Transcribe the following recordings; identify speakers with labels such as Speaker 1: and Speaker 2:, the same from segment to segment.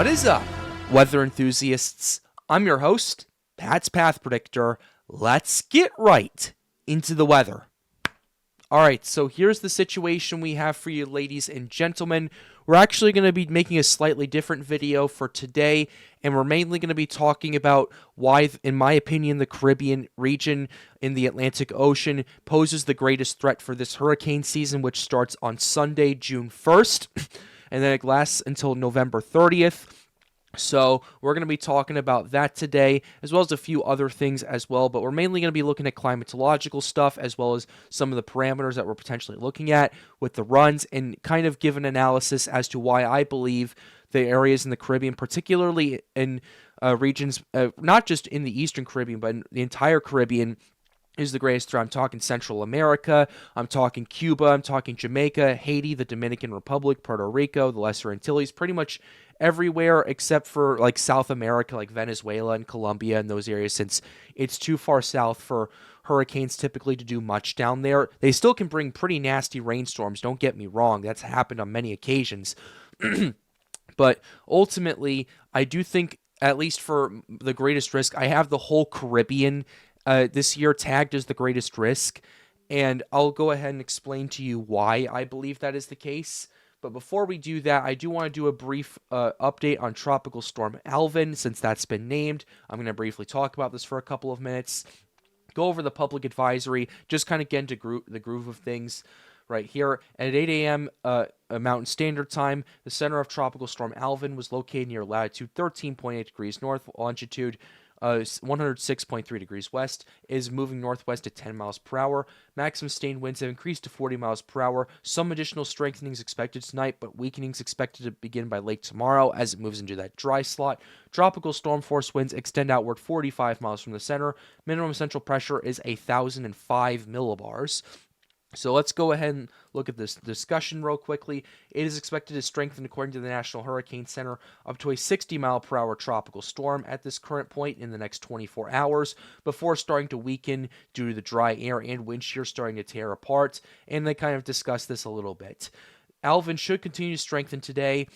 Speaker 1: What is up, weather enthusiasts? I'm your host, Pat's Path Predictor. Let's get right into the weather. Alright, so here's the situation we have for you, ladies and gentlemen. We're actually going to be making a slightly different video for today, and we're mainly going to be talking about why, in my opinion, the Caribbean region in the Atlantic Ocean poses the greatest threat for this hurricane season, which starts on Sunday, June 1st, and then it lasts until November 30th. So we're going to be talking about that today, as well as a few other things as well, but we're mainly going to be looking at climatological stuff, as well as some of the parameters that we're potentially looking at with the runs, and kind of give an analysis as to why I believe the areas in the Caribbean, particularly in regions, not just in the Eastern Caribbean, but in the entire Caribbean, is the greatest threat. I'm talking Central America, I'm talking Cuba, I'm talking Jamaica, Haiti, the Dominican Republic, Puerto Rico, the Lesser Antilles, pretty much everywhere except for like South America, like Venezuela and Colombia and those areas, since it's too far south for hurricanes typically to do much down there. They still can bring pretty nasty rainstorms, don't get me wrong, that's happened on many occasions. But ultimately, I do think, at least for the greatest risk, I have the whole Caribbean this year tagged as the greatest risk, and I'll go ahead and explain to you why I believe that is the case. But before we do that, I do want to do a brief update on Tropical Storm Alvin, since that's been named. I'm going to briefly talk about this for a couple of minutes, go over the public advisory, just kind of get into the groove of things right here. At 8 a.m. Mountain Standard Time, the center of Tropical Storm Alvin was located near latitude 13.8 degrees north, longitude 106.3 degrees west, is moving northwest at 10 miles per hour. Maximum sustained winds have increased to 40 miles per hour. Some additional strengthening is expected tonight, but weakening is expected to begin by late tomorrow as it moves into that dry slot. Tropical storm force winds extend outward 45 miles from the center. Minimum central pressure is 1,005 millibars. So let's go ahead and look at this discussion real quickly. It is expected to strengthen, according to the National Hurricane Center, up to a 60-mile-per-hour tropical storm at this current point in the next 24 hours, before starting to weaken due to the dry air and wind shear starting to tear apart, and they kind of discussed this a little bit. Alvin should continue to strengthen today,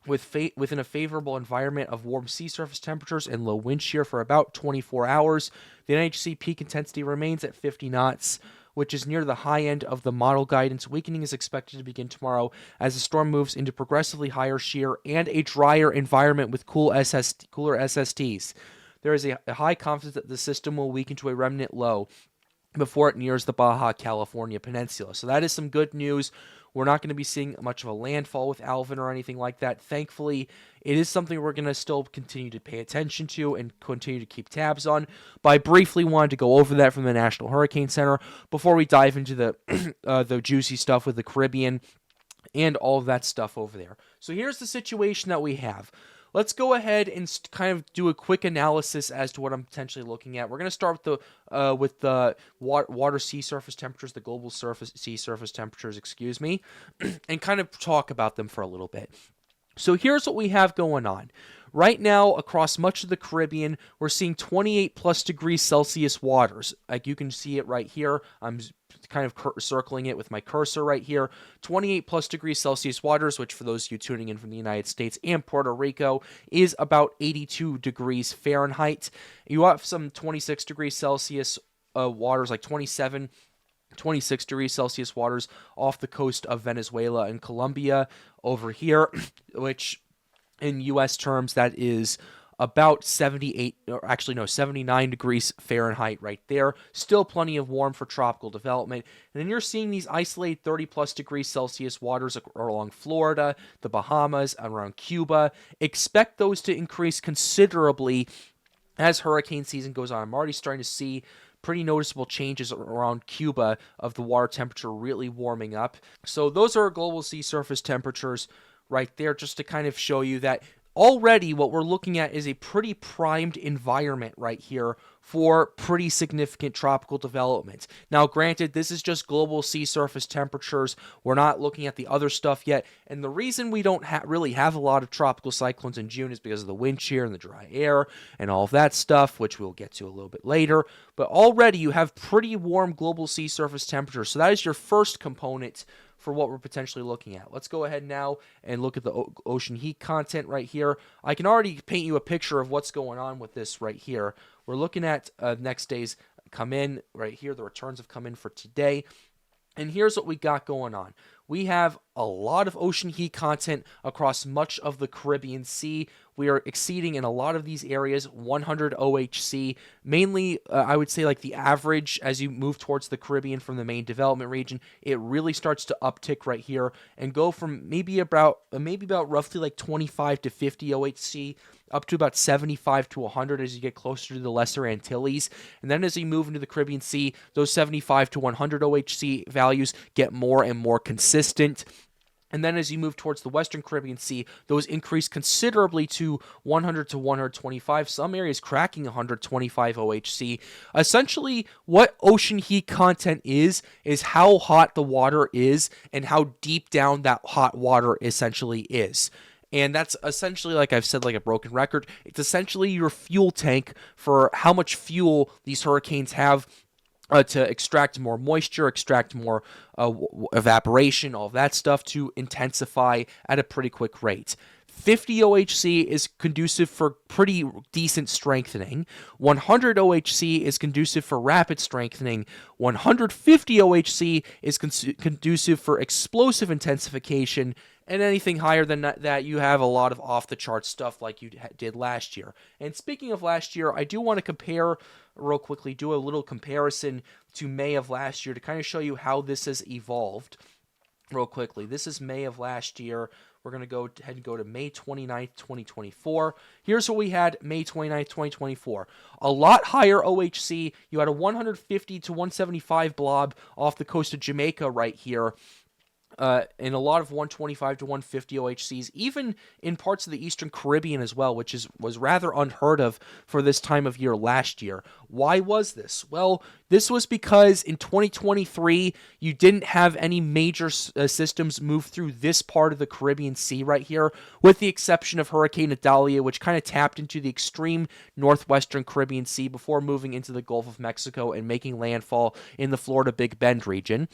Speaker 1: within a favorable environment of warm sea surface temperatures and low wind shear for about 24 hours. The NHC peak intensity remains at 50 knots, which is near the high end of the model guidance. Weakening is expected to begin tomorrow as the storm moves into progressively higher shear and a drier environment with cooler SSTs. There is a high confidence that the system will weaken to a remnant low before it nears the Baja California Peninsula. So that is some good news. We're not going to be seeing much of a landfall with Alvin or anything like that. Thankfully, it is something we're going to still continue to pay attention to and continue to keep tabs on. But I briefly wanted to go over that from the National Hurricane Center before we dive into the juicy stuff with the Caribbean and all of that stuff over there. So here's the situation that we have. Let's go ahead and kind of do a quick analysis as to what I'm potentially looking at. We're going to start with the water sea surface temperatures, the global sea surface temperatures, and kind of talk about them for a little bit. So here's what we have going on. Right now, across much of the Caribbean, we're seeing 28 plus degrees Celsius waters. Like you can see it right here. I'm kind of circling it with my cursor right here. 28 plus degrees Celsius waters, which for those of you tuning in from the United States and Puerto Rico, is about 82 degrees Fahrenheit. You have some 26 degrees Celsius waters, like 26 degrees Celsius waters off the coast of Venezuela and Colombia over here, which in U.S. terms, that is about 79 degrees Fahrenheit right there. Still plenty of warm for tropical development. And then you're seeing these isolated 30 plus degrees Celsius waters along Florida, the Bahamas, around Cuba. Expect those to increase considerably as hurricane season goes on. I'm already starting to see pretty noticeable changes around Cuba of the water temperature really warming up. So those are global sea surface temperatures right there, just to kind of show you that already what we're looking at is a pretty primed environment right here for pretty significant tropical development. Now, granted, this is just global sea surface temperatures. We're not looking at the other stuff yet. And the reason we don't really have a lot of tropical cyclones in June is because of the wind shear and the dry air and all of that stuff, which we'll get to a little bit later. But already you have pretty warm global sea surface temperatures. So that is your first component for what we're potentially looking at. Let's go ahead now and look at the ocean heat content right here. I can already paint you a picture of what's going on with this right here. We're looking at next day's come in right here. The returns have come in for today. And here's what we got going on. We have a lot of ocean heat content across much of the Caribbean Sea. We are exceeding in a lot of these areas 100 OHC. Mainly, I would say like the average as you move towards the Caribbean from the main development region, it really starts to uptick right here and go from maybe about roughly like 25 to 50 OHC up to about 75 to 100 as you get closer to the Lesser Antilles. And then as you move into the Caribbean Sea, those 75 to 100 OHC values get more and more consistent. And then as you move towards the Western Caribbean Sea, those increase considerably to 100 to 125, some areas cracking 125 OHC. Essentially, what ocean heat content is how hot the water is and how deep down that hot water essentially is. And that's essentially, like I've said, like a broken record. It's essentially your fuel tank for how much fuel these hurricanes have to extract more moisture, extract more evaporation, all of that stuff to intensify at a pretty quick rate. 50 OHC is conducive for pretty decent strengthening. 100 OHC is conducive for rapid strengthening. 150 OHC is conducive for explosive intensification. And anything higher than that, you have a lot of off-the-chart stuff like you did last year. And speaking of last year, I do want to compare real quickly, do a little comparison to May of last year to kind of show you how this has evolved real quickly. This is May of last year. We're going to go ahead and go to May 29th, 2024. Here's what we had May 29th, 2024. A lot higher OHC. You had a 150 to 175 blob off the coast of Jamaica right here. And a lot of 125 to 150 OHCs, even in parts of the Eastern Caribbean as well, which was rather unheard of for this time of year last year. Why was this? Well, this was because in 2023, you didn't have any major systems move through this part of the Caribbean Sea right here, with the exception of Hurricane Idalia, which kind of tapped into the extreme northwestern Caribbean Sea before moving into the Gulf of Mexico and making landfall in the Florida Big Bend region.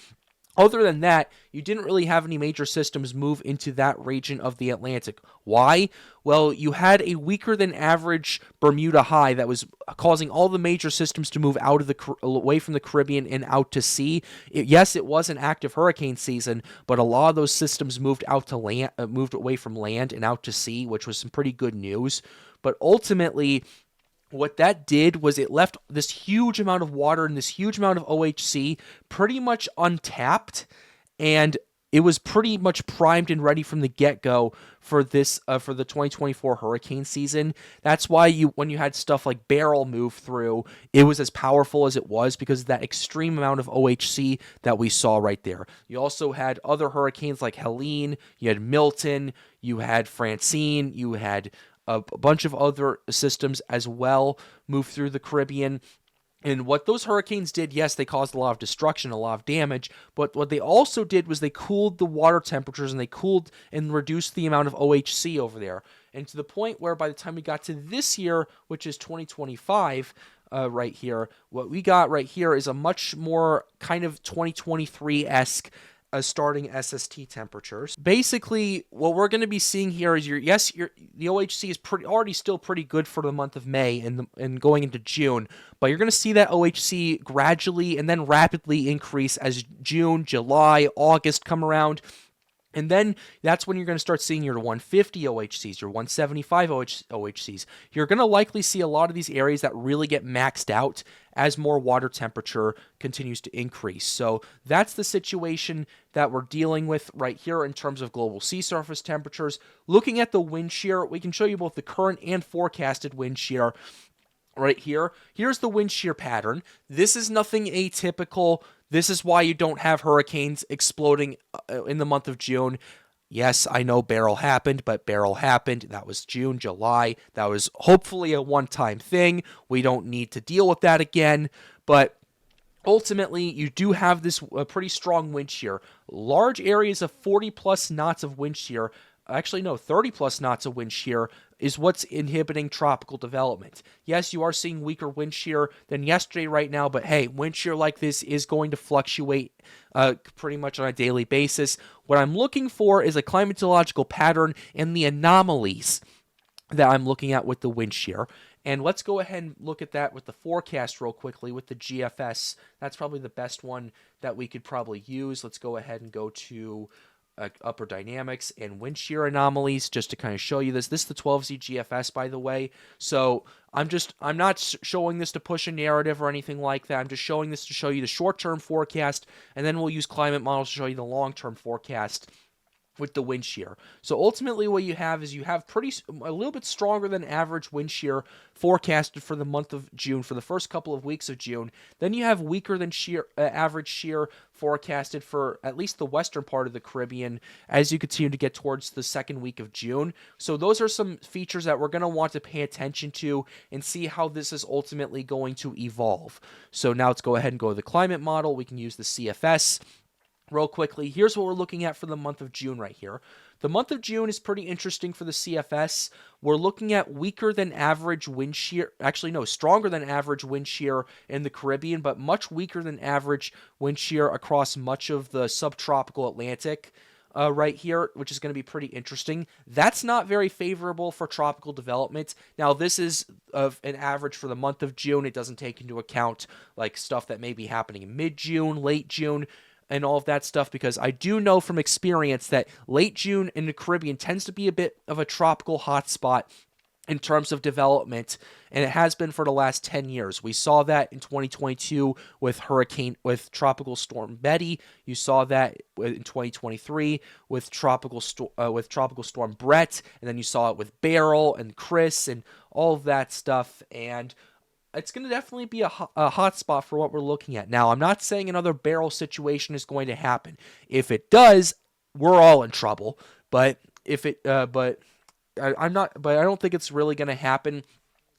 Speaker 1: Other than that, you didn't really have any major systems move into that region of the Atlantic. Why? Well, you had a weaker than average Bermuda high that was causing all the major systems to move out of away from the Caribbean and out to sea. Yes, it was an active hurricane season, but a lot of those systems moved out to land, moved away from land and out to sea, which was some pretty good news. But ultimately, what that did was it left this huge amount of water and this huge amount of OHC pretty much untapped, and it was pretty much primed and ready from the get-go for this for the 2024 hurricane season. That's why when you had stuff like Beryl move through, it was as powerful as it was because of that extreme amount of OHC that we saw right there. You also had other hurricanes like Helene, you had Milton, you had Francine, you had a bunch of other systems as well move through the Caribbean. And what those hurricanes did, yes, they caused a lot of destruction, a lot of damage, but what they also did was they cooled the water temperatures and they cooled and reduced the amount of OHC over there. And to the point where by the time we got to this year, which is 2025, right here, what we got right here is a much more kind of 2023-esque starting SST temperatures. Basically, what we're going to be seeing here is the OHC is already still pretty good for the month of May and going into June, but you're going to see that OHC gradually and then rapidly increase as June, July, August come around. And then that's when you're going to start seeing your 150 OHCs, your 175 OHCs. You're going to likely see a lot of these areas that really get maxed out as more water temperature continues to increase. So that's the situation that we're dealing with right here in terms of global sea surface temperatures. Looking at the wind shear, we can show you both the current and forecasted wind shear. Right here, here's the wind shear pattern. This is nothing atypical. This is why you don't have hurricanes exploding in the month of June. Yes, I know Beryl happened, but Beryl happened. That was June, July. That was hopefully a one-time thing. We don't need to deal with that again. But ultimately, you do have this pretty strong wind shear. Large areas of 40-plus knots of wind shear actually no, 30 plus knots of wind shear is what's inhibiting tropical development. Yes, you are seeing weaker wind shear than yesterday right now, but hey, wind shear like this is going to fluctuate pretty much on a daily basis. What I'm looking for is a climatological pattern and the anomalies that I'm looking at with the wind shear. And let's go ahead and look at that with the forecast real quickly with the GFS. That's probably the best one that we could probably use. Let's go ahead and go to upper dynamics and wind shear anomalies just to kind of show you this. This is the 12Z GFS, by the way. So I'm not showing this to push a narrative or anything like that. I'm just showing this to show you the short-term forecast, and then we'll use climate models to show you the long-term forecast with the wind shear. So ultimately what you have is a little bit stronger than average wind shear forecasted for the month of June, for the first couple of weeks of June. Then you have weaker than average shear forecasted for at least the western part of the Caribbean as you continue to get towards the second week of June. So those are some features that we're going to want to pay attention to and see how this is ultimately going to evolve. So now let's go ahead and go to the climate model. We can use the CFS. Real quickly, here's what we're looking at for the month of June right here. The month of June is pretty interesting for the CFS. We're looking at weaker than average wind shear, actually no, stronger than average wind shear in the Caribbean, but much weaker than average wind shear across much of the subtropical Atlantic right here, which is going to be pretty interesting. That's not very favorable for tropical development. Now, this is an average for the month of June. It doesn't take into account like stuff that may be happening in mid-June, late June, and all of that stuff, because I do know from experience that late June in the Caribbean tends to be a bit of a tropical hotspot in terms of development, and it has been for the last 10 years. We saw that in 2022 with Tropical Storm Betty. You saw that in 2023 with Tropical Storm Brett, and then you saw it with Beryl and Chris and all of that stuff, and it's going to definitely be a hot spot for what we're looking at. Now, I'm not saying another Beryl situation is going to happen. If it does, we're all in trouble. But I don't think it's really going to happen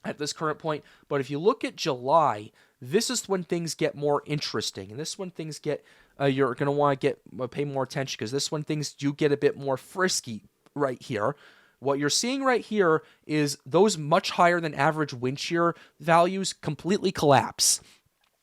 Speaker 1: at this current point. But if you look at July, this is when things get more interesting, and this is when things get you're going to want to pay more attention, because this is when things do get a bit more frisky right here. What you're seeing right here is those much higher than average wind shear values completely collapse.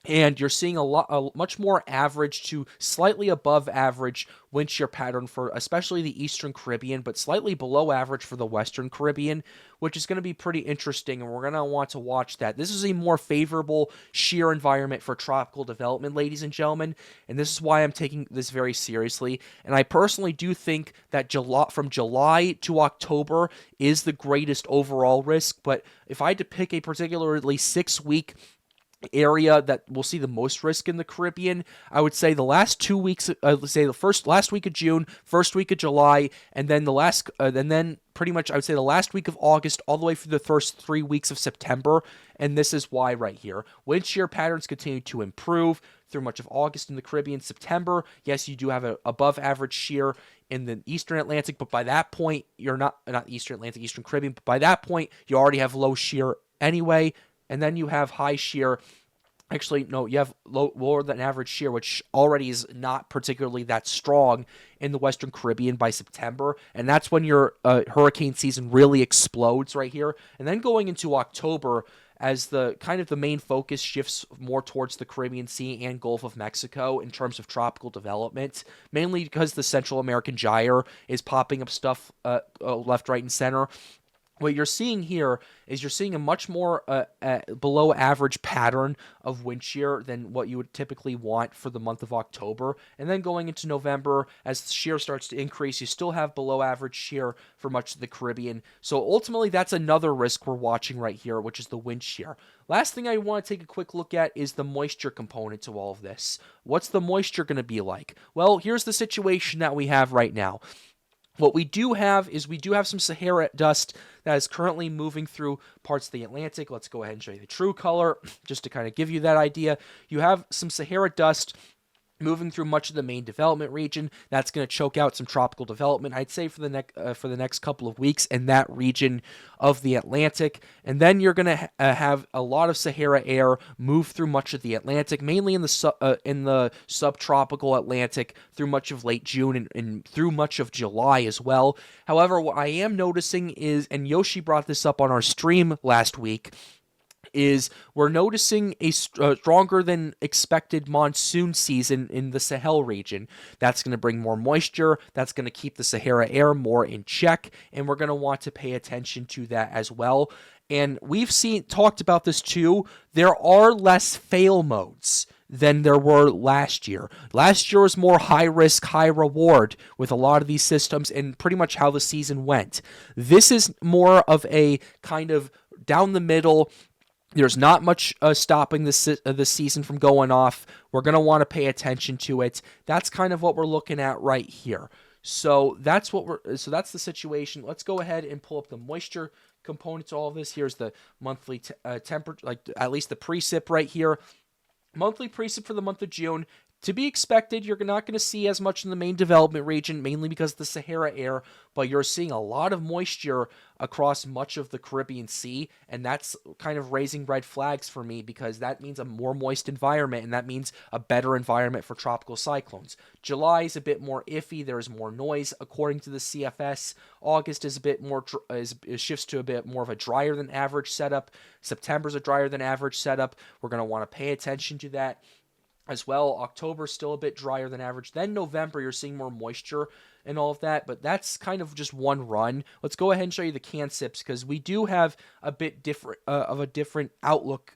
Speaker 1: And you're seeing a much more average to slightly above average wind shear pattern for especially the Eastern Caribbean, but slightly below average for the Western Caribbean, which is going to be pretty interesting, and we're going to want to watch that. This is a more favorable shear environment for tropical development, ladies and gentlemen, and this is why I'm taking this very seriously. And I personally do think that from July to October is the greatest overall risk, but if I had to pick a particularly 6-week area that will see the most risk in the Caribbean, I would say the last 2 weeks, let's say last week of June, first week of July, and then pretty much I would say the last week of August all the way through the first 3 weeks of September. And this is why right here. Wind shear patterns continue to improve through much of August in the Caribbean. September, yes, you do have an above average shear in the Eastern Atlantic, but by that point, you're not Eastern Atlantic, Eastern Caribbean, but by that point, you already have low shear anyway. And then you have high shear. Actually, no, you have lower than average shear, which already is not particularly that strong in the Western Caribbean by September. And that's when your hurricane season really explodes right here. And then going into October, as the main focus shifts more towards the Caribbean Sea and Gulf of Mexico in terms of tropical development, mainly because the Central American gyre is popping up stuff left, right, and center. What you're seeing here is you're seeing a much more below average pattern of wind shear than what you would typically want for the month of October. And then going into November, as shear starts to increase, you still have below average shear for much of the Caribbean. So ultimately, that's another risk we're watching right here, which is the wind shear. Last thing I want to take a quick look at is the moisture component to all of this. What's the moisture going to be like? Well, here's the situation that we have right now. What we do have is some Sahara dust that is currently moving through parts of the Atlantic. Let's go ahead and show you the true color just to kind of give you that idea. You have some Sahara dust moving through much of the main development region. That's going to choke out some tropical development, I'd say, for the next couple of weeks in that region of the Atlantic. And then you're going to have a lot of Sahara air move through much of the Atlantic, mainly in the subtropical Atlantic through much of late June and through much of July as well. However, what I am noticing is, and Yoshi brought this up on our stream last week, is we're noticing a stronger than expected monsoon season in the Sahel region. That's going to bring more moisture. That's going to keep the Sahara air more in check, and we're going to want to pay attention to that as well. And we've talked about this too. There are less fail modes than there were last year. Last year was more high risk, high reward with a lot of these systems and pretty much how the season went. This is more of a kind of down the middle. There's not much stopping the season from going off. We're going to want to pay attention to it. That's kind of what we're looking at right here. So that's the situation. Let's go ahead and pull up the moisture component to all of this. Here's the monthly temperature, like at least the precip right here. Monthly precip for the month of June. To be expected, you're not going to see as much in the main development region, mainly because of the Sahara air, but you're seeing a lot of moisture across much of the Caribbean Sea, and that's kind of raising red flags for me because that means a more moist environment, and that means a better environment for tropical cyclones. July is a bit more iffy. There's more noise, according to the CFS. August is a bit more shifts to a bit more of a drier than average setup. September's a drier than average setup. We're going to want to pay attention to that as well. October's still a bit drier than average. Then November, you're seeing more moisture and all of that, but that's kind of just one run. Let's go ahead and show you the CANSIPs because we do have a bit different of a different outlook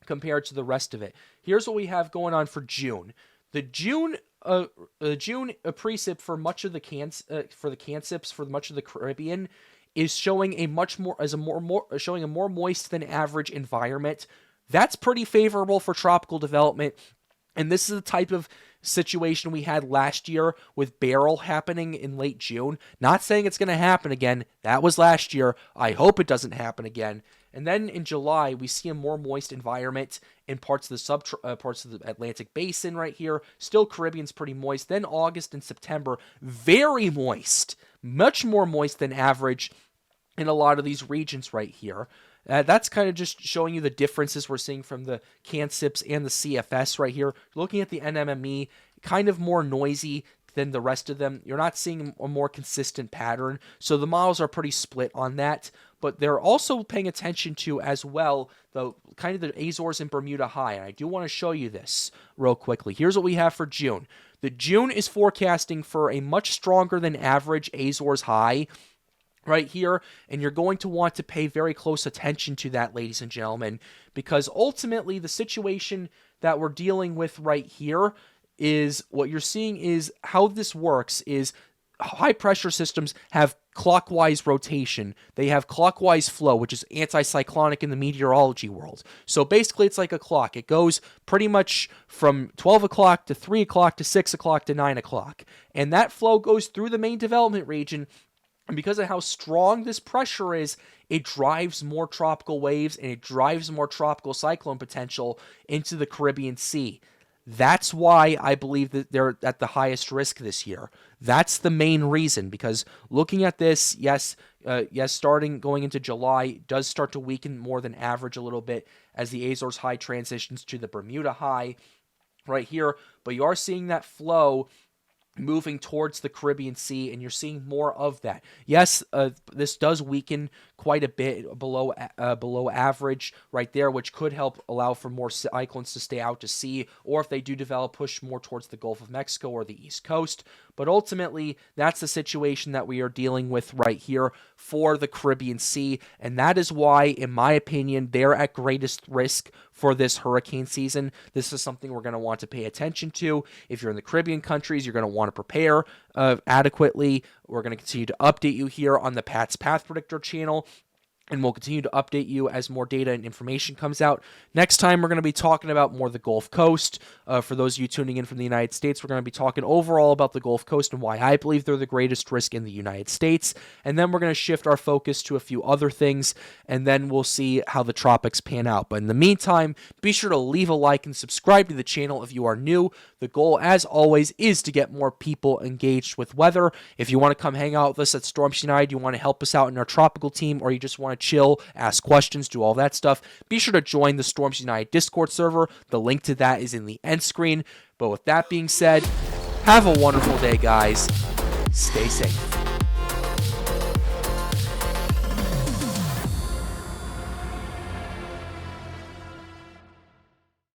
Speaker 1: compared to the rest of it. Here's what we have going on for June. The June precip for much of the CANSIPs for much of the Caribbean is showing a more moist than average environment. That's pretty favorable for tropical development, and this is the type of situation we had last year with Beryl happening in late June. Not saying it's going to happen again. That was last year. I hope it doesn't happen again. And then in July, we see a more moist environment in parts of the Atlantic Basin right here. Still, Caribbean's pretty moist. Then August and September, very moist, much more moist than average in a lot of these regions right here. That's kind of just showing you the differences we're seeing from the CANSIPs and the CFS right here. Looking at the NMME, kind of more noisy than the rest of them. You're not seeing a more consistent pattern, so the models are pretty split on that. But they're also paying attention to as well the kind of the Azores and Bermuda High, and I do want to show you this real quickly. Here's what we have for June. The June is forecasting for a much stronger than average Azores High right here, and you're going to want to pay very close attention to that, ladies and gentlemen, because ultimately the situation that we're dealing with right here is what you're seeing is how this works is high pressure systems have clockwise rotation. They have clockwise flow, which is anticyclonic in the meteorology world. So basically it's like a clock. It goes pretty much from 12 o'clock to 3 o'clock to 6 o'clock to 9 o'clock. And that flow goes through the main development region. And because of how strong this pressure is, it drives more tropical waves and it drives more tropical cyclone potential into the Caribbean Sea. That's why I believe that they're at the highest risk this year. That's the main reason, because looking at this, yes, starting going into July, does start to weaken more than average a little bit as the Azores High transitions to the Bermuda High right here. But you are seeing that flow moving towards the Caribbean Sea, and you're seeing more of that. Yes, this does weaken quite a bit below average right there, which could help allow for more cyclones to stay out to sea, or if they do develop, push more towards the Gulf of Mexico or the East Coast. But ultimately, that's the situation that we are dealing with right here for the Caribbean Sea, and that is why, in my opinion, they're at greatest risk for this hurricane season. This is something we're going to want to pay attention to. If you're in the Caribbean countries, you're going to want to prepare adequately. We're going to continue to update you here on the Pat's Path Predictor channel. and we'll continue to update you as more data and information comes out. Next time, we're going to be talking about more the Gulf Coast. For those of you tuning in from the United States, we're going to be talking overall about the Gulf Coast and why I believe they're the greatest risk in the United States. And then we're going to shift our focus to a few other things, and then we'll see how the tropics pan out. But in the meantime, be sure to leave a like and subscribe to the channel if you are new. The goal, as always, is to get more people engaged with weather. If you want to come hang out with us at Storms United, you want to help us out in our tropical team, or you just want to chill, ask questions, do all that stuff, be sure to join the Storms United Discord server. The link to that is in the end screen. But with that being said, have a wonderful day, guys. Stay safe.